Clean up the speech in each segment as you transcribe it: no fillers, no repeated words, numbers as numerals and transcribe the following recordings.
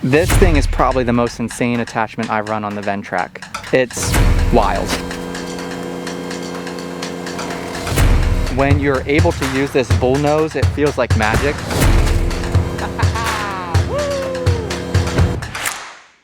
This thing is probably the most insane attachment I've run on the Ventrac. It's wild. When you're able to use this bull nose, it feels like magic.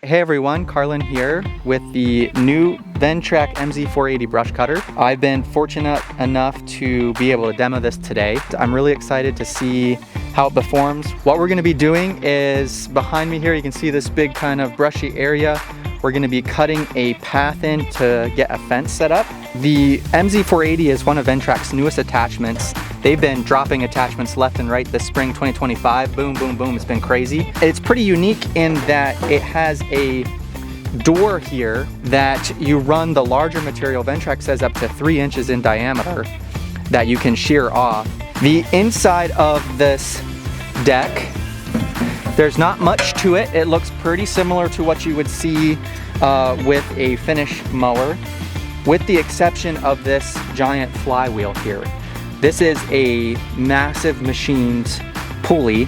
Hey everyone, Carlin here with the new Ventrac MZ480 Brush Cutter. I've been fortunate enough to be able to demo this today. I'm really excited to see how it performs. What we're gonna be doing is, behind me here, you can see this big kind of brushy area. We're gonna be cutting a path in to get a fence set up. The MZ480 is one of Ventrac's newest attachments. They've been dropping attachments left and right this spring 2025. Boom, boom, boom, it's been crazy. It's pretty unique in that it has a door here that you run the larger material. Ventrac says up to 3 inches in diameter that you can shear off. The inside of this deck, there's not much to it. It looks pretty similar to what you would see with a finish mower, with the exception of this giant flywheel here. This is a massive machined pulley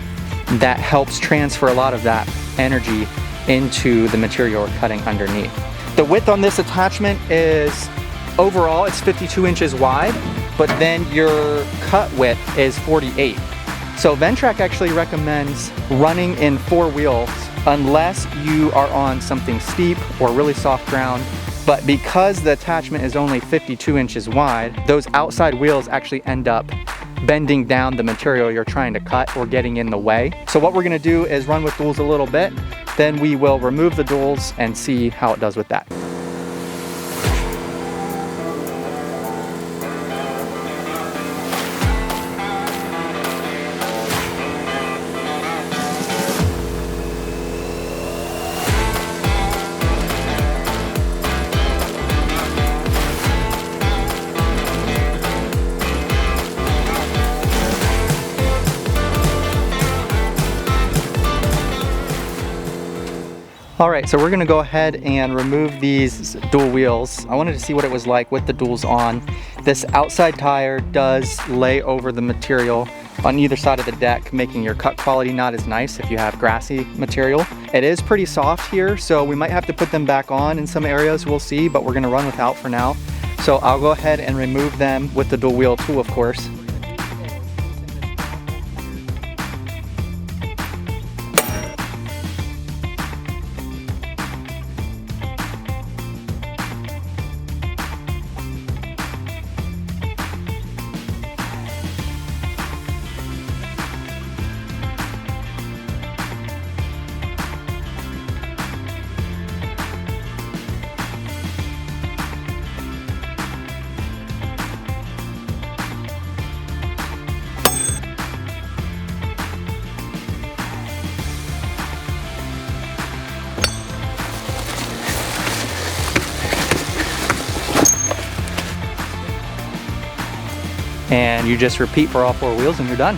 that helps transfer a lot of that energy into the material we're cutting underneath. The width on this attachment is, overall, it's 52 inches wide, but then your cut width is 48. So Ventrac actually recommends running in 4 wheels unless you are on something steep or really soft ground. But because the attachment is only 52 inches wide, those outside wheels actually end up bending down the material you're trying to cut or getting in the way. So what we're gonna do is run with duals a little bit, then we will remove the duals and see how it does with that. All right, so we're gonna go ahead and remove these dual wheels. I wanted to see what it was like with the duals on. This outside tire does lay over the material on either side of the deck, making your cut quality not as nice if you have grassy material. It is pretty soft here, so we might have to put them back on in some areas, we'll see, but we're gonna run without for now. So I'll go ahead and remove them with the dual wheel tool, of course. And you just repeat for all 4 wheels and you're done.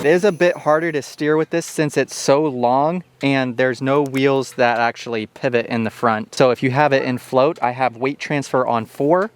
It is a bit harder to steer with this since it's so long and there's no wheels that actually pivot in the front. So if you have it in float, I have weight transfer on 4.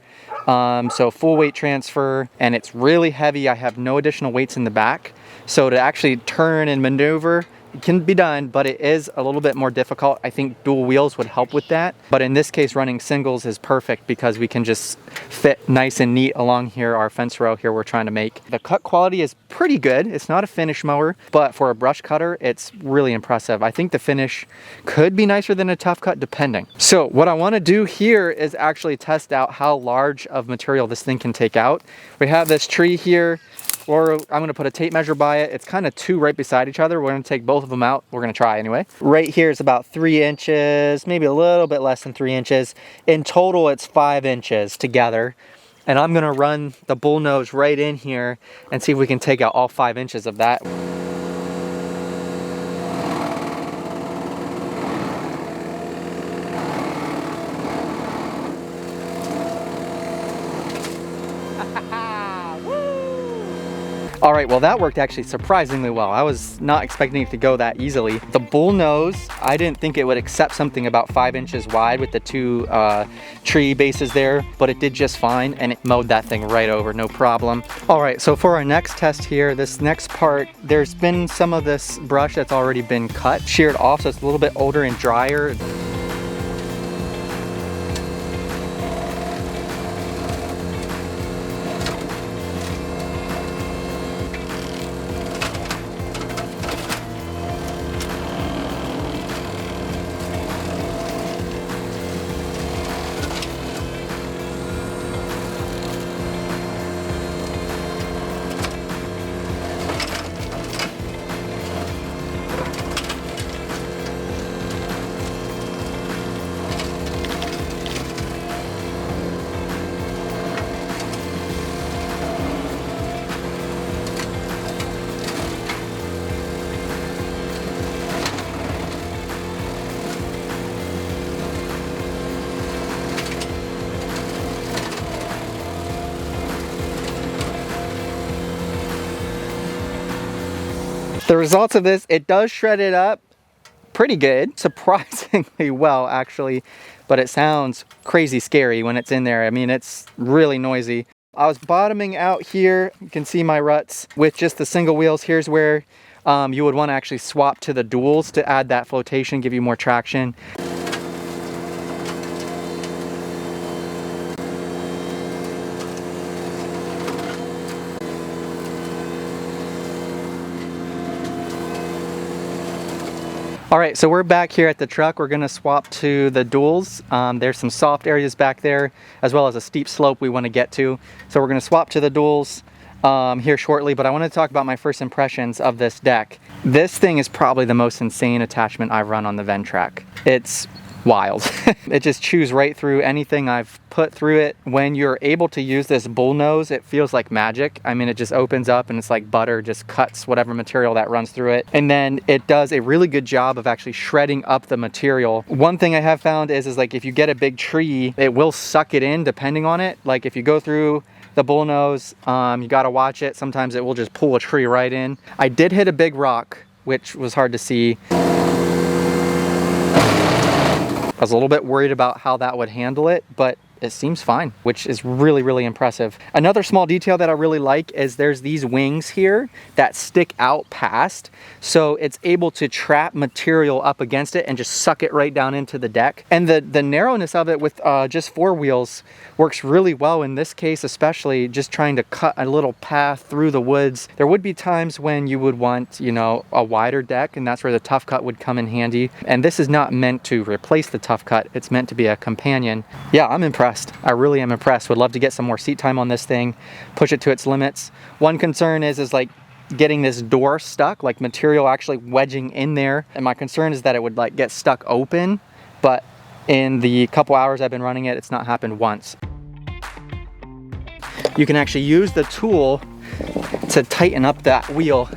So full weight transfer, and it's really heavy. I have no additional weights in the back. So to actually turn and maneuver, it can be done, but it is a little bit more difficult. I think dual wheels would help with that. But in this case, running singles is perfect because we can just fit nice and neat along here, our fence row here we're trying to make. The cut quality is pretty good. It's not a finish mower, but for a brush cutter, it's really impressive. I think the finish could be nicer than a tough cut depending. So what I want to do here is actually test out how large of material this thing can take out. We have this tree here. Or I'm going to put a tape measure by it. It's kind of 2 right beside each other. We're going to take both of them out. We're going to try anyway. Right here is about 3 inches, maybe a little bit less than 3 inches. In total, it's 5 inches together. And I'm going to run the bull nose right in here and see if we can take out all 5 inches of that. All right, well that worked actually surprisingly well. I was not expecting it to go that easily. The bull nose, I didn't think it would accept something about 5 inches wide with the 2 tree bases there, but it did just fine and it mowed that thing right over, no problem. All right, so for our next test here, this next part, there's been some of this brush that's already been cut, sheared off, so it's a little bit older and drier. The results of this, it does shred it up pretty good, surprisingly well actually, but it sounds crazy scary when it's in there. I mean, it's really noisy. I was bottoming out here, you can see my ruts with just the single wheels. Here's where you would want to actually swap to the duals to add that flotation, give you more traction. All right, so we're back here at the truck. We're gonna swap to the duals. There's some soft areas back there, as well as a steep slope we wanna get to. So we're gonna swap to the duals here shortly, but I wanna talk about my first impressions of this deck. This thing is probably the most insane attachment I've run on the Ventrac. It's wild. It just chews right through anything I've put through it. When you're able to use this bull nose, it feels like magic. I mean, it just opens up and it's like butter, just cuts whatever material that runs through it. And then it does a really good job of actually shredding up the material. One thing I have found is like if you get a big tree, it will suck it in depending on it. Like if you go through the bull nose, you gotta watch it. Sometimes it will just pull a tree right in. I did hit a big rock, which was hard to see. I was a little bit worried about how that would handle it, but it seems fine, which is really, really impressive. Another small detail that I really like is there's these wings here that stick out past, so it's able to trap material up against it and just suck it right down into the deck. And the narrowness of it with just 4 wheels works really well in this case, especially just trying to cut a little path through the woods. There would be times when you would want, you know, a wider deck, and that's where the tough cut would come in handy. And this is not meant to replace the tough cut, it's meant to be a companion. Yeah, I'm impressed. I really am impressed. Would love to get some more seat time on this thing, push it to its limits. One concern is like getting this door stuck, like material actually wedging in there. And my concern is that it would like get stuck open, but in the couple hours I've been running it, it's not happened once. You can actually use the tool to tighten up that wheel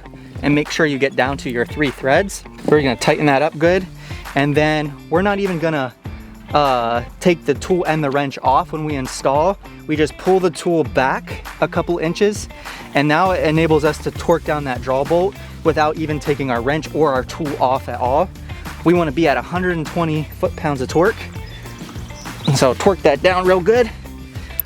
and make sure you get down to your 3 threads. We're gonna tighten that up good. And then we're not even gonna take the tool and the wrench off when we install. We just pull the tool back a couple inches, and now it enables us to torque down that draw bolt without even taking our wrench or our tool off at all. We want to be at 120 foot-pounds of torque. And so torque that down real good.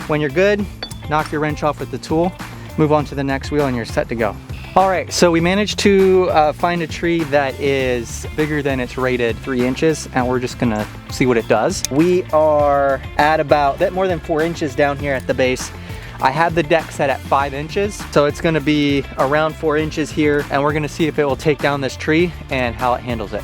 When you're good, knock your wrench off with the tool, move on to the next wheel, and you're set to go. All right, so we managed to find a tree that is bigger than its rated 3 inches, and we're just gonna see what it does. We are at about a bit more than 4 inches down here at the base. I have the deck set at 5 inches, so it's gonna be around 4 inches here, and we're gonna see if it will take down this tree and how it handles it.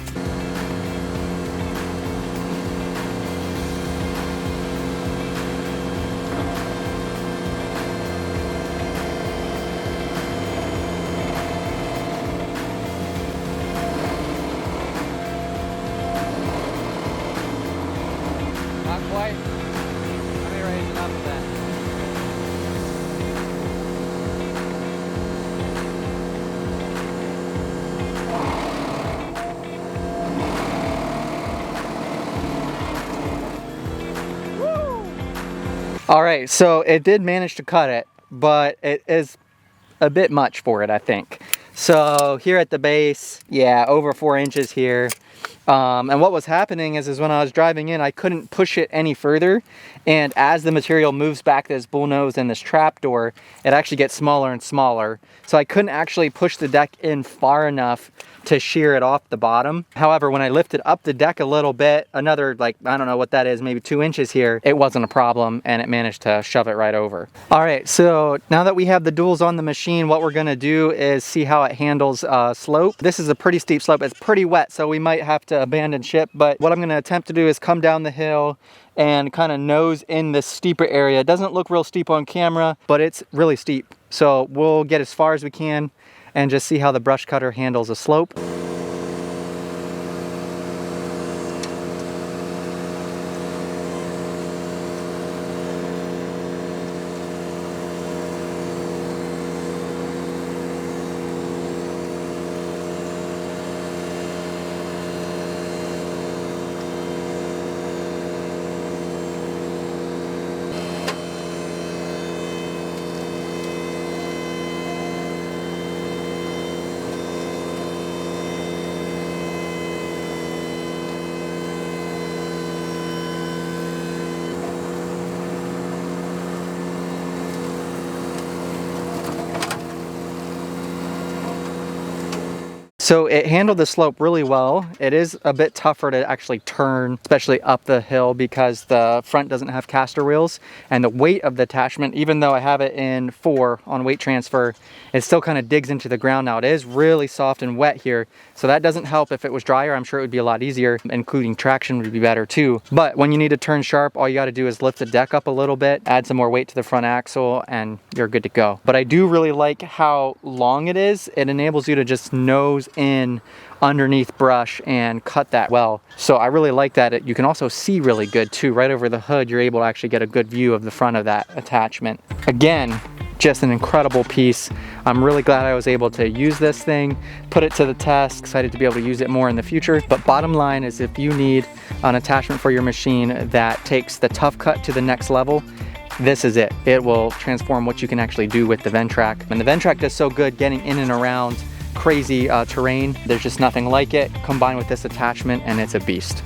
Not quite. Let me raise it up a bit. All right, so it did manage to cut it, but it is a bit much for it, I think. So here at the base, yeah, over 4 inches here. And what was happening is when I was driving in, I couldn't push it any further. And as the material moves back this bullnose and this trapdoor, it actually gets smaller and smaller. So I couldn't actually push the deck in far enough to shear it off the bottom. However, when I lifted up the deck a little bit, another, like, I don't know what that is, maybe 2 inches here, it wasn't a problem, and it managed to shove it right over. All right, so now that we have the duals on the machine, what we're gonna do is see how it handles slope. This is a pretty steep slope. It's pretty wet, so we might have to abandon ship, but what I'm gonna attempt to do is come down the hill and kind of nose in this steeper area. It doesn't look real steep on camera, but it's really steep. So we'll get as far as we can and just see how the brush cutter handles a slope. So it handled the slope really well. It is a bit tougher to actually turn, especially up the hill, because the front doesn't have caster wheels, and the weight of the attachment, even though I have it in 4 on weight transfer, it still kind of digs into the ground. Now it is really soft and wet here, so that doesn't help. If it was drier, I'm sure it would be a lot easier, including traction would be better too. But when you need to turn sharp, all you got to do is lift the deck up a little bit, add some more weight to the front axle, and you're good to go. But I do really like how long it is. It enables you to just nose in underneath brush and cut that well. So I really like that. You can also see really good too. Right over the hood, you're able to actually get a good view of the front of that attachment. Again, just an incredible piece. I'm really glad I was able to use this thing, put it to the test. Excited to be able to use it more in the future. But bottom line is, if you need an attachment for your machine that takes the tough cut to the next level, this is it. It will transform what you can actually do with the Ventrac. And the Ventrac does so good getting in and around crazy terrain. There's just nothing like it. Combined with this attachment, and it's a beast.